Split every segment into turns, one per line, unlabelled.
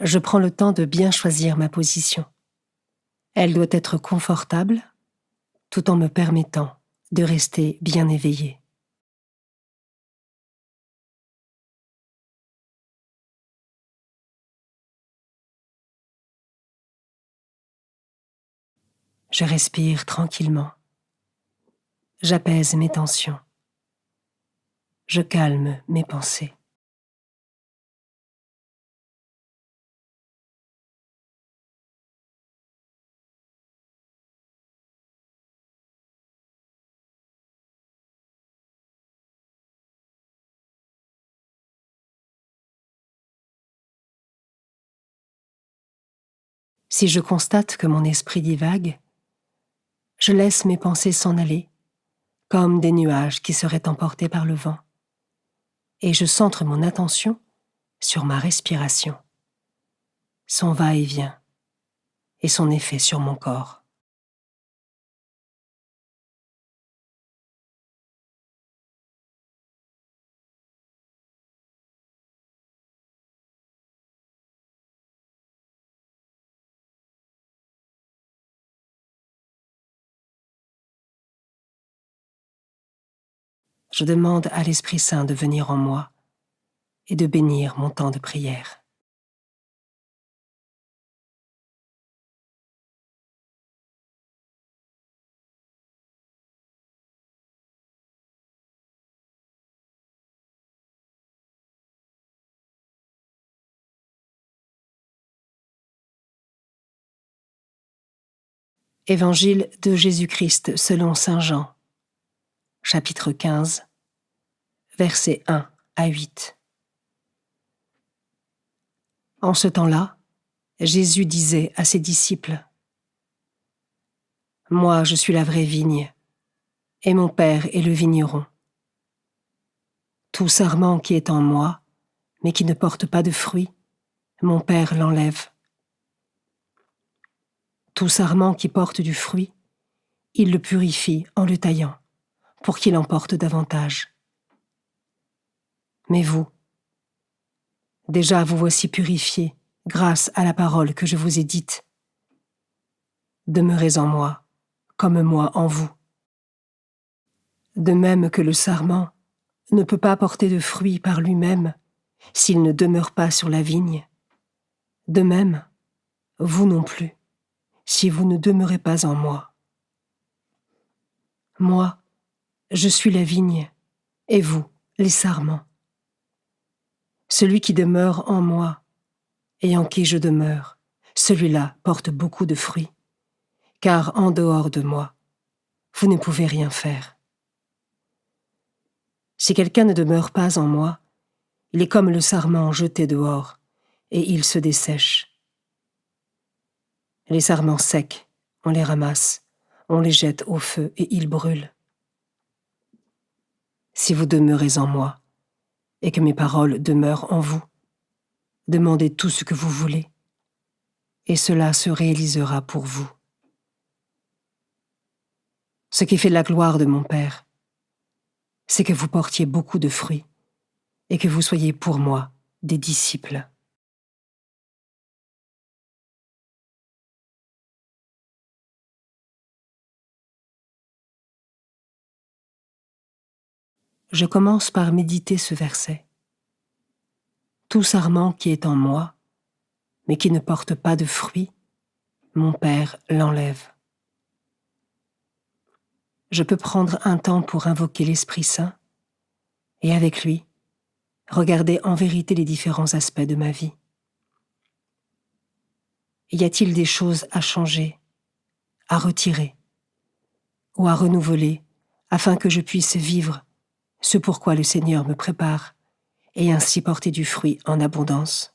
je prends le temps de bien choisir ma position. Elle doit être confortable, tout en me permettant de rester bien éveillée. Je respire tranquillement. J'apaise mes tensions. Je calme mes pensées. Si je constate que mon esprit divague, je laisse mes pensées s'en aller, comme des nuages qui seraient emportés par le vent, et je centre mon attention sur ma respiration, son va-et-vient et son effet sur mon corps. Je demande à l'Esprit Saint de venir en moi et de bénir mon temps de prière. Évangile de Jésus-Christ selon saint Jean, chapitre 15, versets 1 à 8. En ce temps-là, Jésus disait à ses disciples : « Moi, je suis la vraie vigne, et mon Père est le vigneron. Tout sarment qui est en moi, mais qui ne porte pas de fruit, mon Père l'enlève. Tout sarment qui porte du fruit, il le purifie en le taillant, pour qu'il en porte davantage. Mais vous, déjà vous voici purifiés grâce à la parole que je vous ai dite. Demeurez en moi, comme moi en vous. De même que le sarment ne peut pas porter de fruit par lui-même s'il ne demeure pas sur la vigne, de même, vous non plus, si vous ne demeurez pas en moi. Moi, je suis la vigne, et vous, les sarments. Celui qui demeure en moi, et en qui je demeure, celui-là porte beaucoup de fruits, car en dehors de moi, vous ne pouvez rien faire. Si quelqu'un ne demeure pas en moi, il est comme le sarment jeté dehors, et il se dessèche. Les sarments secs, on les ramasse, on les jette au feu et ils brûlent. Si vous demeurez en moi, et que mes paroles demeurent en vous, demandez tout ce que vous voulez, et cela se réalisera pour vous. Ce qui fait la gloire de mon Père, c'est que vous portiez beaucoup de fruits, et que vous soyez pour moi des disciples. Je commence par méditer ce verset. Tout sarment qui est en moi, mais qui ne porte pas de fruits, mon Père l'enlève. Je peux prendre un temps pour invoquer l'Esprit Saint et avec lui, regarder en vérité les différents aspects de ma vie. Y a-t-il des choses à changer, à retirer ou à renouveler afin que je puisse vivre ce pourquoi le Seigneur me prépare et ainsi porter du fruit en abondance?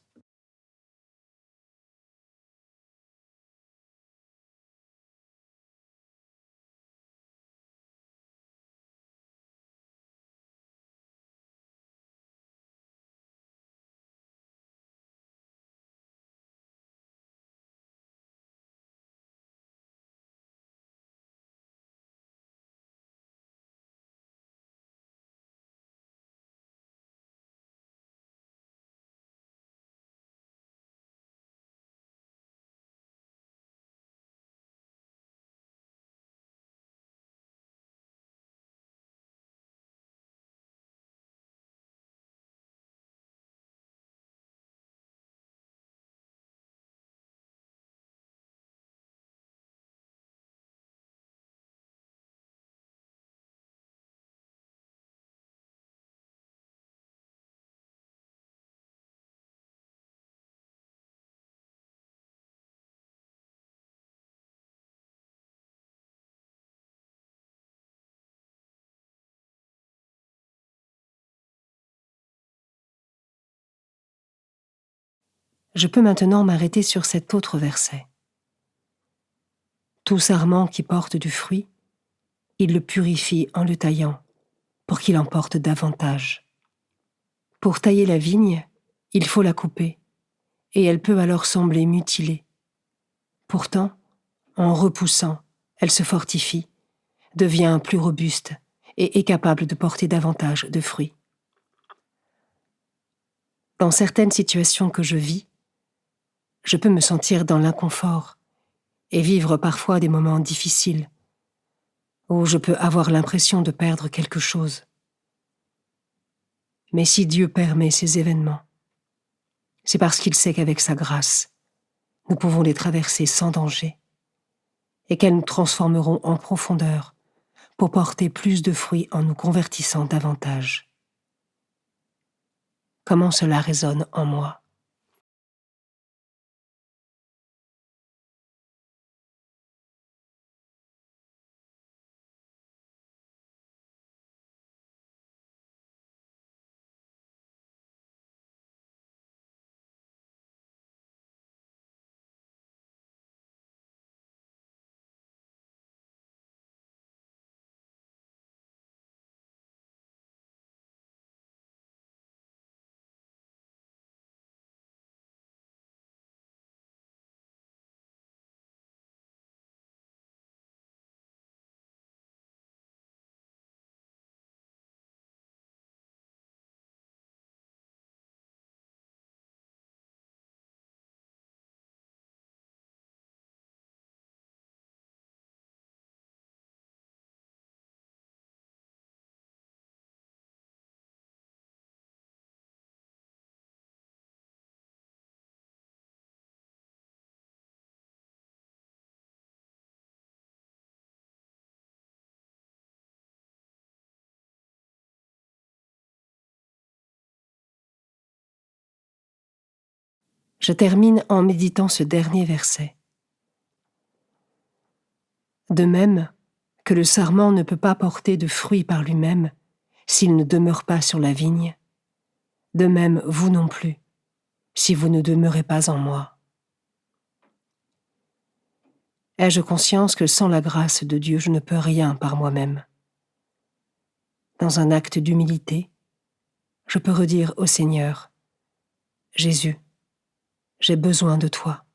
Je peux maintenant m'arrêter sur cet autre verset. Tout sarment qui porte du fruit, il le purifie en le taillant, pour qu'il en porte davantage. Pour tailler la vigne, il faut la couper, et elle peut alors sembler mutilée. Pourtant, en repoussant, elle se fortifie, devient plus robuste et est capable de porter davantage de fruits. Dans certaines situations que je vis, je peux me sentir dans l'inconfort et vivre parfois des moments difficiles où je peux avoir l'impression de perdre quelque chose. Mais si Dieu permet ces événements, c'est parce qu'il sait qu'avec sa grâce, nous pouvons les traverser sans danger et qu'elles nous transformeront en profondeur pour porter plus de fruits en nous convertissant davantage. Comment cela résonne en moi? Je termine en méditant ce dernier verset. De même que le sarment ne peut pas porter de fruits par lui-même s'il ne demeure pas sur la vigne, de même vous non plus, si vous ne demeurez pas en moi. Ai-je conscience que sans la grâce de Dieu, je ne peux rien par moi-même? Dans un acte d'humilité, je peux redire au Seigneur, « Jésus, j'ai besoin de toi.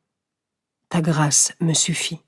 Ta grâce me suffit. »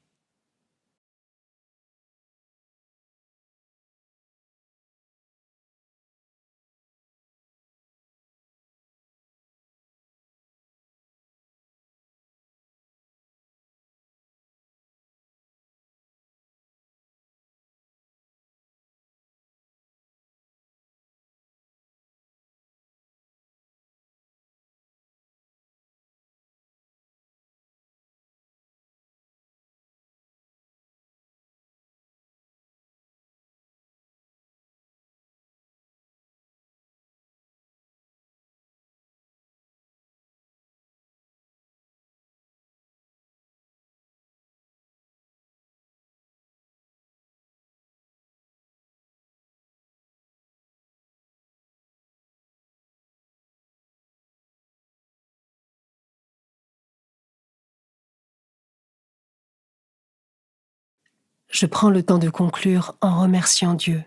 Je prends le temps de conclure en remerciant Dieu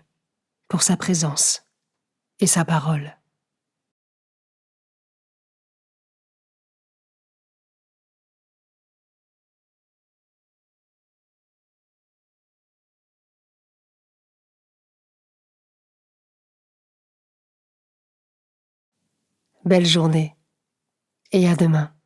pour sa présence et sa parole. Belle journée et à demain.